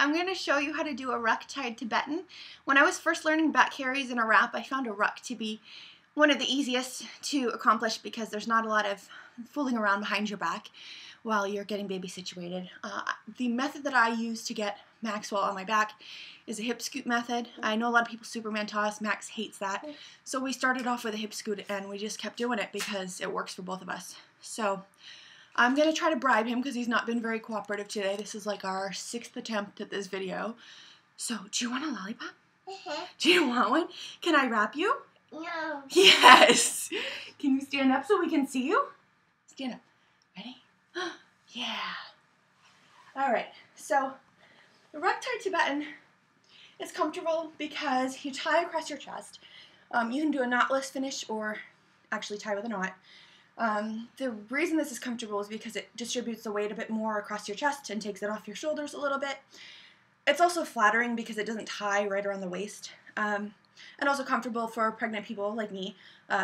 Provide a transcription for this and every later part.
I'm going to show you how to do a ruck tied Tibetan. When I was first learning back carries in a wrap, I found a ruck to be one of the easiest to accomplish because there's not a lot of fooling around behind your back while you're getting baby situated. The method that I use to get Maxwell on my back is a hip scoot method. I know a lot of people Superman toss. Max hates that. So we started off with a hip scoot and we just kept doing it because it works for both of us. So I'm going to try to bribe him because he's not been very cooperative today. This is like our 6th attempt at this video. So, do you want a lollipop? Do you want one? Can I wrap you? No. Yes. Can you stand up so we can see you? Stand up. Ready? Yeah. All right. So, the ruck tied Tibetan is comfortable because you tie across your chest. You can do a knotless finish or actually tie with a knot. The reason this is comfortable is because it distributes the weight a bit more across your chest and takes it off your shoulders a little bit. It's also flattering because it doesn't tie right around the waist. And also comfortable for pregnant people like me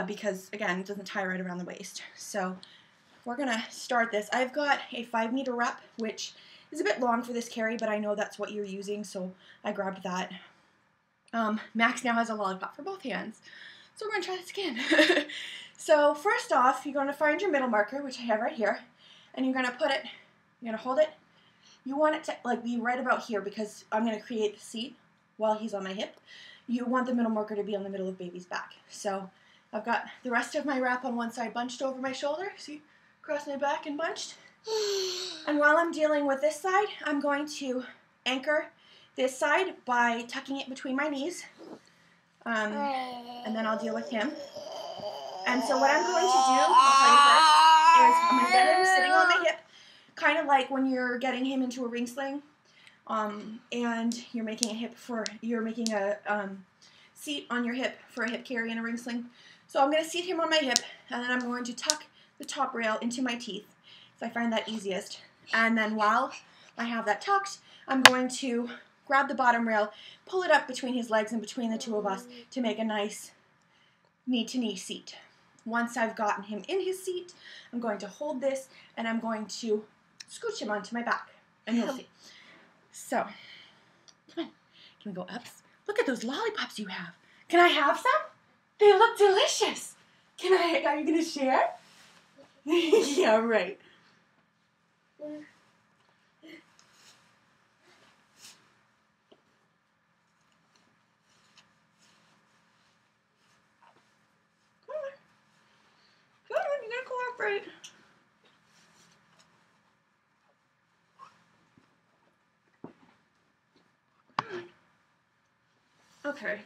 because, again, it doesn't tie right around the waist. So we're going to start this. I've got a 5-meter rep, which is a bit long for this carry, but I know that's what you're using, so I grabbed that. Max now has a lollipop for both hands, so we're going to try this again. So first off, you're going to find your middle marker, which I have right here, and you're going to put it, you're going to hold it. You want it to like be right about here because I'm going to create the seat while he's on my hip. You want the middle marker to be on the middle of baby's back. So I've got the rest of my wrap on one side bunched over my shoulder. See, across my back and bunched. And while I'm dealing with this side, I'm going to anchor this side by tucking it between my knees. And then I'll deal with him. And so what I'm going to do, I'll tell you first, is I'm going to get him sitting on my hip, kind of like when you're getting him into a ring sling, and you're making a seat on your hip for a hip carry in a ring sling. So I'm going to seat him on my hip, and then I'm going to tuck the top rail into my teeth. So I find that easiest. And then while I have that tucked, I'm going to grab the bottom rail, pull it up between his legs and between the two of us to make a nice knee-to-knee seat. Once I've gotten him in his seat, I'm going to hold this and I'm going to scooch him onto my back. And you'll see. So, come on. Can we go up? Look at those lollipops you have. Can I have some? They look delicious. Are you going to share? Yeah, right. Cooperate. Okay,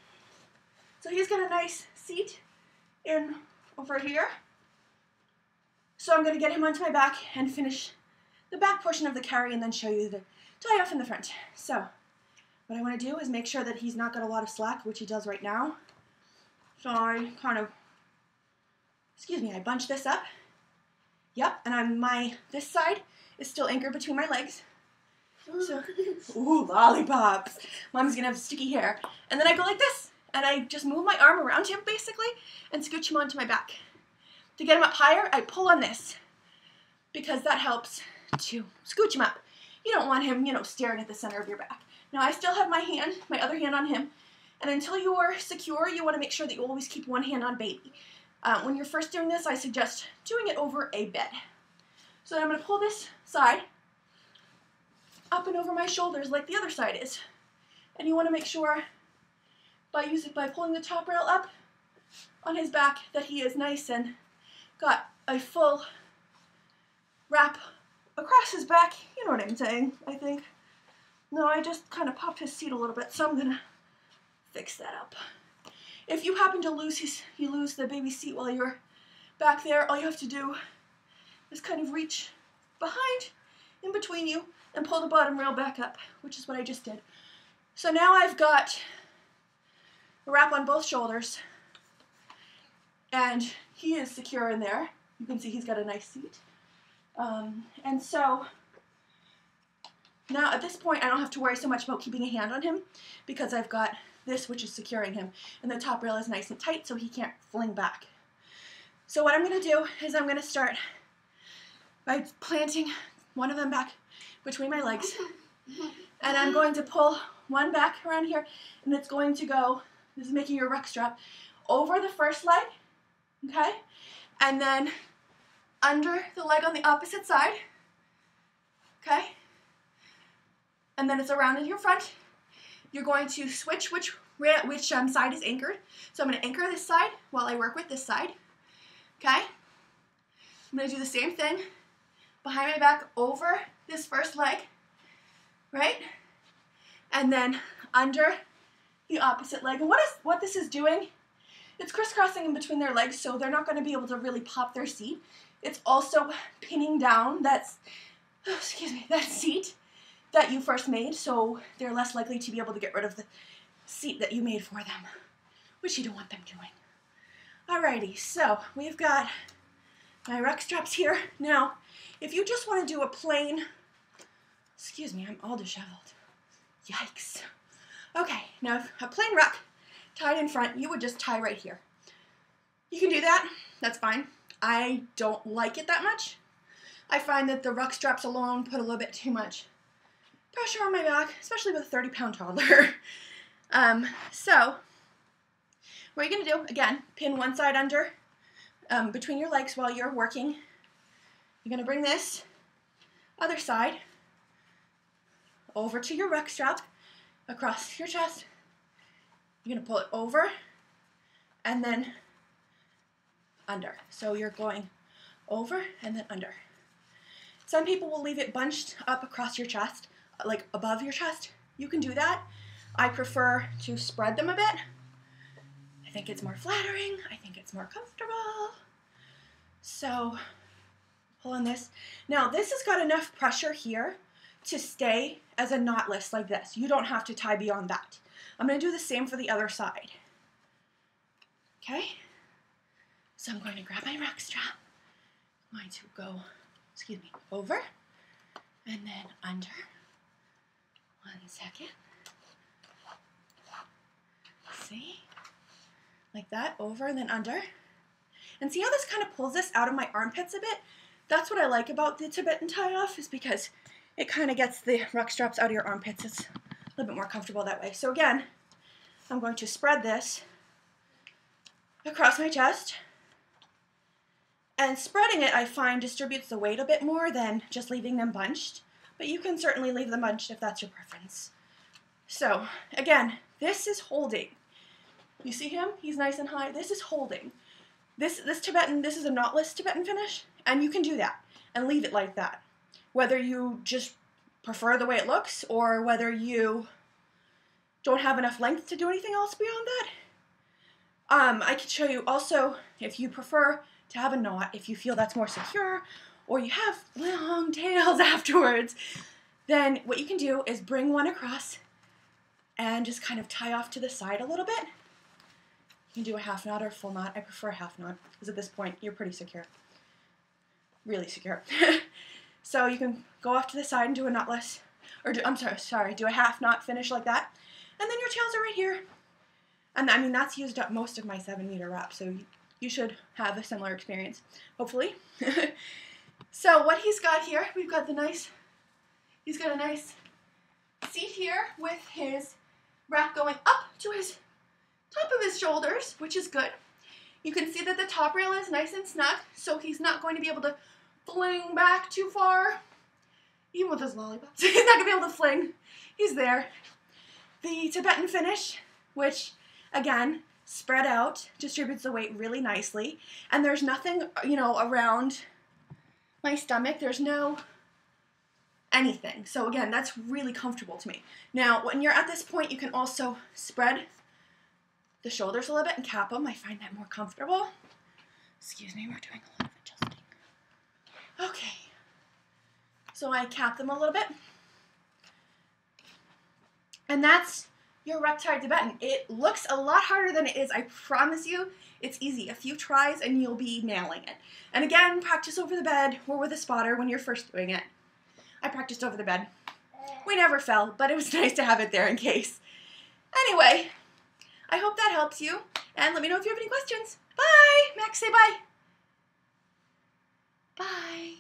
so he's got a nice seat in over here. So I'm going to get him onto my back and finish the back portion of the carry and then show you the tie off in the front. So what I want to do is make sure that he's not got a lot of slack, which he does right now. So I kind of, I bunch this up. Yep, and this side is still anchored between my legs. So, ooh, lollipops. Mom's gonna have sticky hair. And then I go like this, and I just move my arm around him, basically, and scooch him onto my back. To get him up higher, I pull on this, because that helps to scooch him up. You don't want him, staring at the center of your back. Now, I still have my other hand on him, and until you are secure, you want to make sure that you always keep one hand on baby. When you're first doing this, I suggest doing it over a bed. So I'm going to pull this side up and over my shoulders like the other side is. And you want to make sure by pulling the top rail up on his back that he is nice and got a full wrap across his back. You know what I'm saying, I think. No, I just kind of popped his seat a little bit, so I'm going to fix that up. If you happen to lose the baby seat while you're back there, all you have to do is kind of reach behind, in between you, and pull the bottom rail back up, which is what I just did. So now I've got a wrap on both shoulders, and he is secure in there. You can see he's got a nice seat. And so now at this point, I don't have to worry so much about keeping a hand on him because I've got this, which is securing him, and the top rail is nice and tight so he can't fling back. So what I'm going to do is I'm going to start by planting one of them back between my legs And I'm going to pull one back around here, and it's going to go, this is making your ruck strap, over the first leg, okay? And then under the leg on the opposite side, okay? And then it's around in your front. You're going to switch which side is anchored. So I'm going to anchor this side while I work with this side, okay? I'm going to do the same thing behind my back over this first leg, right? And then under the opposite leg. And what this is doing, it's crisscrossing in between their legs, so they're not going to be able to really pop their seat. It's also pinning down that seat that you first made, so they're less likely to be able to get rid of the seat that you made for them, which you don't want them doing. Alrighty, so we've got my ruck straps here. Now, if you just want to do a plain, excuse me, I'm all disheveled. Yikes. Okay, now a plain ruck tied in front, you would just tie right here. You can do that, that's fine. I don't like it that much. I find that the ruck straps alone put a little bit too much pressure on my back, especially with a 30-pound toddler. So, what you're going to do, again, pin one side under between your legs while you're working. You're going to bring this other side over to your ruck strap, across your chest. You're going to pull it over and then under. So you're going over and then under. Some people will leave it bunched up across your chest, like above your chest. You can do that. I prefer to spread them a bit. I think it's more flattering. I think it's more comfortable. So pull on this. Now this has got enough pressure here to stay as a knotless like this. You don't have to tie beyond that. I'm going to do the same for the other side. Okay? So I'm going to grab my ruck strap. I'm going to go, excuse me, over and then under. 1 second. See? Like that, over and then under. And see how this kind of pulls this out of my armpits a bit? That's what I like about the Tibetan tie-off, is because it kind of gets the ruck straps out of your armpits. It's a little bit more comfortable that way. So again, I'm going to spread this across my chest. And spreading it, I find, distributes the weight a bit more than just leaving them bunched. But you can certainly leave them bunched if that's your preference. So, again, this is holding. You see him? He's nice and high. This is holding. This Tibetan, this is a knotless Tibetan finish, and you can do that and leave it like that. Whether you just prefer the way it looks or whether you don't have enough length to do anything else beyond that. I could show you also, if you prefer to have a knot, if you feel that's more secure, or you have long tails afterwards, then what you can do is bring one across and just kind of tie off to the side a little bit. You can do a half knot or a full knot. I prefer a half knot, because at this point, you're pretty secure. Really secure. So you can go off to the side and do a knotless, or do a half knot finish like that. And then your tails are right here. And I mean, that's used up most of my 7-meter wrap, so you should have a similar experience, hopefully. So what he's got here, he's got a nice seat here with his rack going up to his top of his shoulders, which is good. You can see that the top rail is nice and snug, so he's not going to be able to fling back too far. Even with his lollipops, he's not going to be able to fling. He's there. The Tibetan finish, which, again, spread out, distributes the weight really nicely, and there's nothing, around my stomach. There's no anything. So again, that's really comfortable to me. Now, when you're at this point, you can also spread the shoulders a little bit and cap them. I find that more comfortable. Excuse me, we're doing a lot of adjusting. Okay. So I cap them a little bit. And that's your ruck tie Tibetan. It looks a lot harder than it is. I promise you, it's easy. A few tries and you'll be nailing it. And again, practice over the bed or with a spotter when you're first doing it. I practiced over the bed. We never fell, but it was nice to have it there in case. Anyway, I hope that helps you. And let me know if you have any questions. Bye! Max, say bye. Bye.